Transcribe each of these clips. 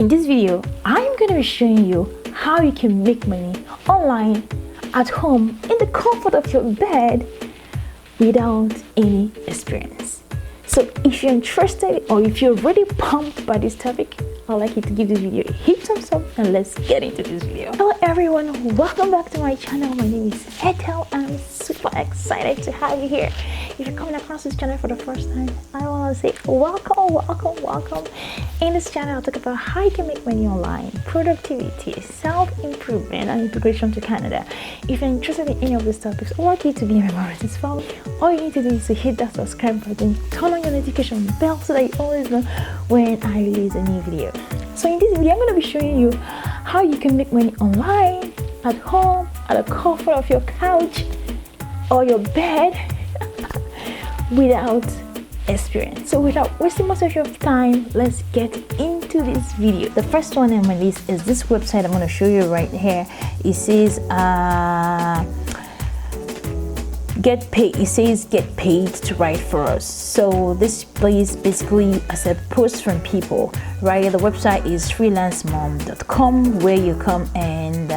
In this video, I'm going to be showing you how you can make money online at home in the comfort of your bed without any experience. So if you're interested or if you're already pumped by this topic, I'd like you to give this video a huge thumbs up and let's get into this video. Hello everyone, welcome back to my channel. My name is Ethel and I'm super excited to have you here. If you're coming across this channel for the first time, I want to say welcome. In this channel, I'll talk about how you can make money online, productivity, self-improvement, and integration to Canada. If you're interested in any of these topics, I'd like you to be a member of this family. All you need to do is to hit that subscribe button, turn on your notification bell so that you always know when I release a new video. So in this video, I'm going to be showing you how you can make money online, at home, at the comfort of your couch or your bed without experience. So without wasting much of your time, let's get into this video. The first one on my list is this website I'm going to show you right here. It says get paid. It says get paid to write for us. So this place basically accepts posts from people, right? The website is freelancemom.com, where you come and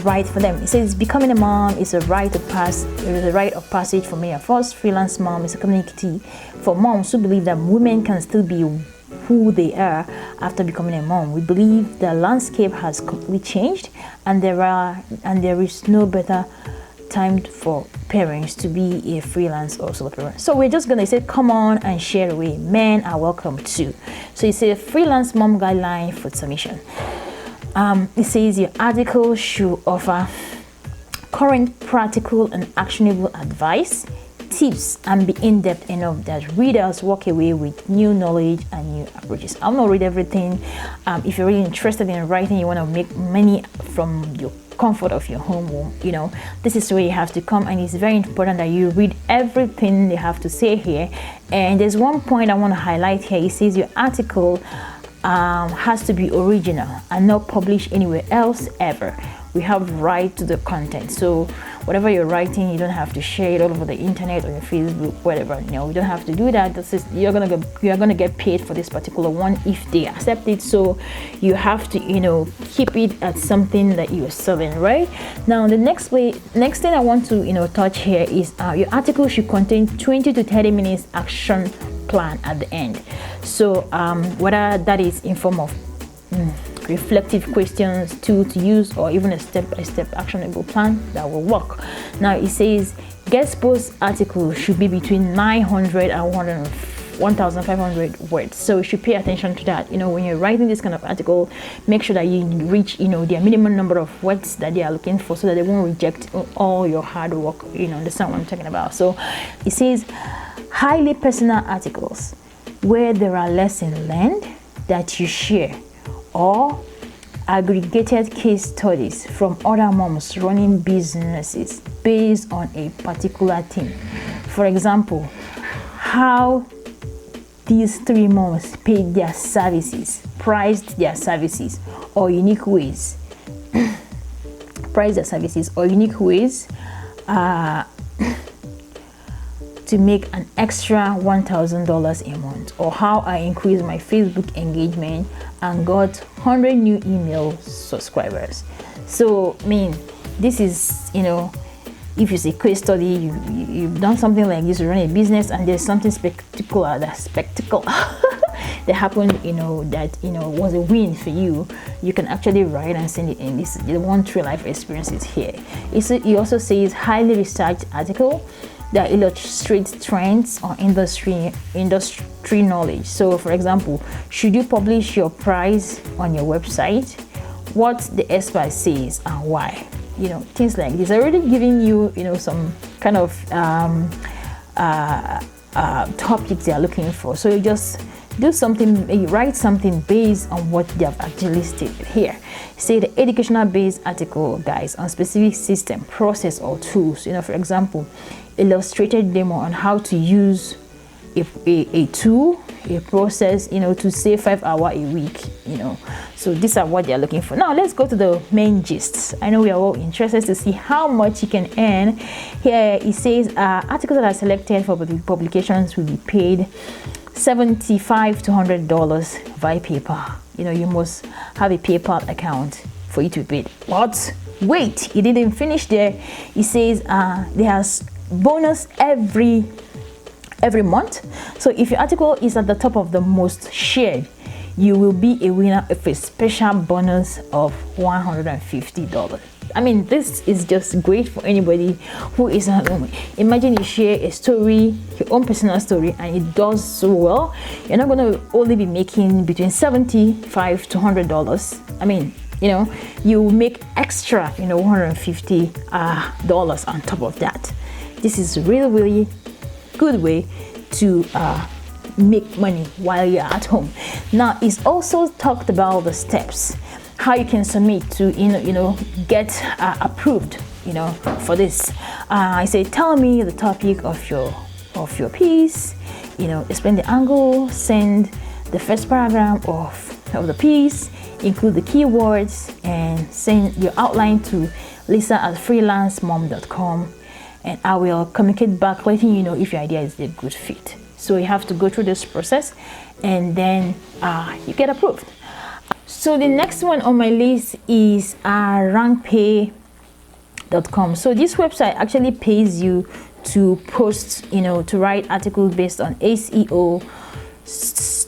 write for them. It says becoming a mom is a rite of passage for many of us. Freelance Mom is a community for moms who believe that women can still be who they are after becoming a mom. We believe the landscape has completely changed and there is no better time for parents to be a freelance or solo parent. So we're just gonna say come on and share away. Men are welcome too. So it's a freelance mom guideline for submission. It says your article should offer current, practical, and actionable advice, tips, and be in-depth enough that readers walk away with new knowledge and new approaches. I'll not read everything. If you're really interested in writing, you want to make money from your comfort of your home, you know, this is where you have to come, and it's very important that you read everything they have to say here. And there's one point I want to highlight here. It says your article has to be original and not published anywhere else ever. We have right to the content, so whatever you're writing, you don't have to share it all over the internet or your Facebook, whatever. You know, you don't have to do that. This is you're gonna get paid for this particular one if they accept it. So you have to, you know, keep it at something that you're selling, right? Now the next thing I want to, you know, touch here is your article should contain 20 to 30 minutes action plan at the end. So whether that is in form of reflective questions, tool to use, or even a step-by-step actionable plan that will work. Now it says guest post article should be between 900 and 1,500 words. So you should pay attention to that. You know, when you're writing this kind of article, make sure that you reach, you know, their minimum number of words that they are looking for, so that they won't reject all your hard work. You know, understand what I'm talking about. So it says highly personal articles where there are lessons learned that you share, or aggregated case studies from other moms running businesses based on a particular theme. For example, how these three moms paid their services, priced their services, or unique ways to make an extra $1,000 a month, or how I increased my Facebook engagement and got 100 new email subscribers. So I mean, this is, you know, if you say case study, you've done something like this, you run a business and there's something spectacular that happened, you know, that, you know, was a win for you, you can actually write and send it in. This is the one true life experience is here. It also says highly researched article that illustrates trends or industry knowledge. So for example, should you publish your price on your website, what the expert says and why, you know, things like this. Already giving you, you know, some kind of topics they are looking for. So you just do something, you write something based on what they have actually stated here. Say the educational based article, guys, on specific system, process, or tools. You know, for example, illustrated demo on how to use a tool, a process, you know, to save 5 hours a week, you know. So these are what they're looking for. Now let's go to the main gist. I know we are all interested to see how much you can earn. Here it says articles that are selected for publications will be paid $75 to $100 via PayPal. You must have a PayPal account for you to be paid. What? Wait, he didn't finish there. He says there's bonus every month. So if your article is at the top of the most shared, you will be a winner of a special bonus of $150. I mean, this is just great for anybody who is at home. Imagine you share a story, your own personal story, and it does so well. You're not going to only be making between $75 to $100. I mean, you make extra, $150 on top of that. This is really, really good way to make money while you're at home. Now, it's also talked about the steps, how you can submit to get approved for this. I say, tell me the topic of your piece, explain the angle, send the first paragraph of the piece, include the keywords, and send your outline to lisa@freelancemom.com, and I will communicate back letting you know if your idea is a good fit. So you have to go through this process, and then you get approved. So the next one on my list is rankpay.com. So this website actually pays you to post, to write articles based on SEO,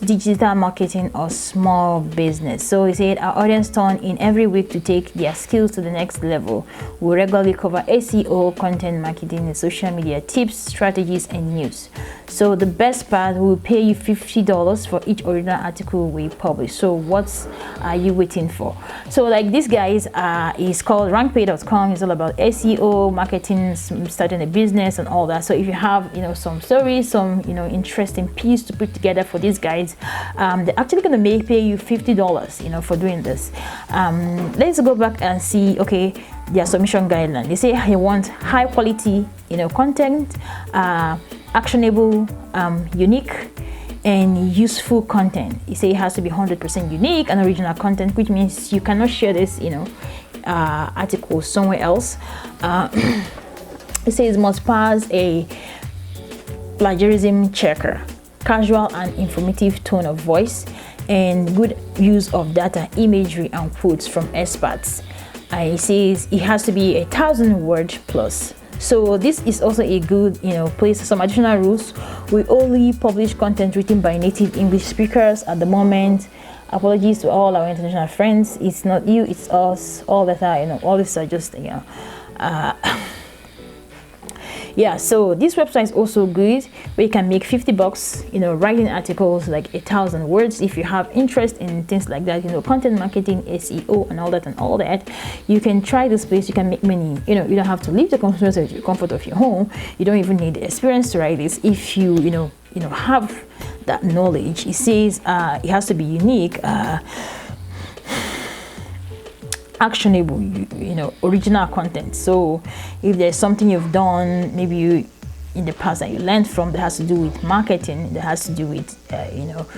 digital marketing, or small business. So he said our audience turn in every week to take their skills to the next level. We regularly cover SEO, content marketing, and social media tips, strategies, and news. So the best part, we'll pay you $50 for each original article we publish. So what are you waiting for? So like this guys is called rankpay.com. It's all about SEO, marketing, starting a business, and all that. So if you have some stories, some interesting piece to put together for these guys, they're actually going to pay you $50 for doing this. Let's go back and see their submission guideline. They say you want high quality content, actionable, unique, and useful content. You say it has to be 100% unique and original content, which means you cannot share this article somewhere else. It says must pass a plagiarism checker, casual and informative tone of voice, and good use of data, imagery, and quotes from experts. It says it has to be 1,000 words plus. So this is also a good place. Some additional rules: we only publish content written by native English speakers at the moment. Apologies to all our international friends. It's not you, it's us. All that all this are just yeah. So this website is also good, where you can make $50 writing articles like 1,000 words. If you have interest in things like that, content marketing, SEO, and all that, you can try this place. You can make money. You don't have to leave the comfort of your home. You don't even need the experience to write this. If you have that knowledge. It says it has to be unique, actionable, original content. So if there's something you've done, maybe you in the past that you learned from, that has to do with marketing, that has to do with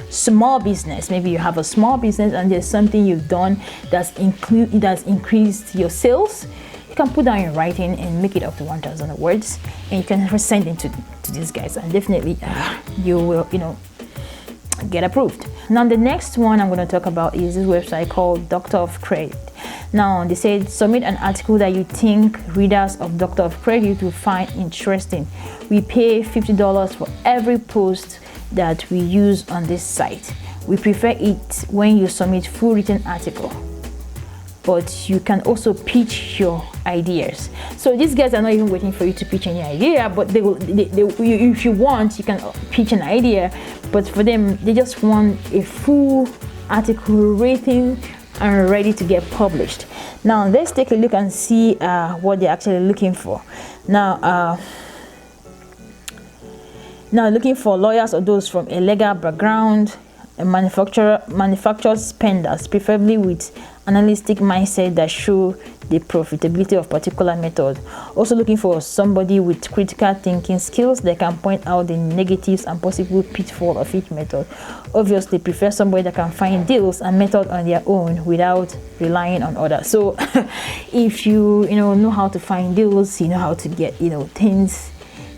small business. Maybe you have a small business and there's something you've done that's increased your sales. You can put down in writing and make it up to 1,000 words, and you can send it to these guys, and definitely you will get approved. Now the next one I'm going to talk about is this website called Doctor of Credit. Now they said submit an article that you think readers of Doctor of Credit will find interesting. We pay $50 for every post that we use on this site. We prefer it when you submit full written article, but you can also pitch your ideas. So these guys are not even waiting for you to pitch any idea, but they will. If you want, you can pitch an idea, but for them, they just want a full article written and ready to get published. Now let's take a look and see what they're actually looking for. Now looking for lawyers or those from a legal background, a manufacturer spenders, preferably with analytic mindset that show the profitability of particular method. Also looking for somebody with critical thinking skills that can point out the negatives and possible pitfall of each method. Obviously prefer somebody that can find deals and method on their own without relying on others. So if you know how to find deals, you know how to get things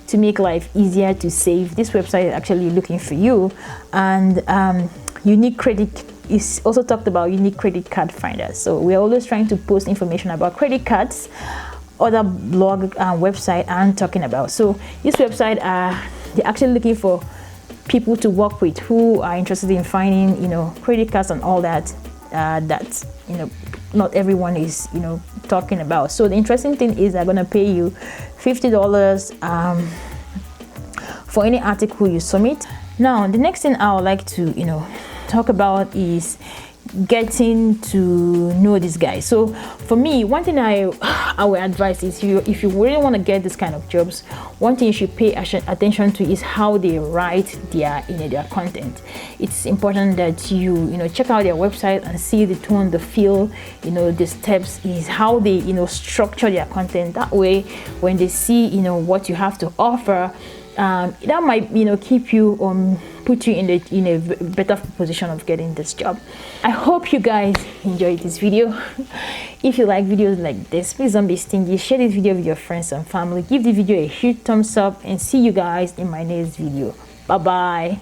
to make life easier to save. This website is actually looking for you. And unique credit is also talked about, unique credit card finder. So we're always trying to post information about credit cards. Other blog website I'm talking about. So this website, they're actually looking for people to work with who are interested in finding, you know, credit cards and all that. That, you know, not everyone is, you know, talking about. So the interesting thing is they're gonna pay you $50 for any article you submit. Now the next thing I would like to, you know, talk about is getting to know this guy. So for me, one thing I would advise is if you really want to get this kind of jobs, one thing you should pay attention to is how they write their, you know, their content. It's important that you know, check out their website and see the tone, the feel, you know, the steps, is how they, you know, structure their content. That way when they see, you know, what you have to offer, that might, you know, keep you put you in a better position of getting this job. I hope you guys enjoyed this video. If you like videos like this, please don't be stingy. Share this video with your friends and family. Give the video a huge thumbs up, and see you guys in my next video. Bye bye.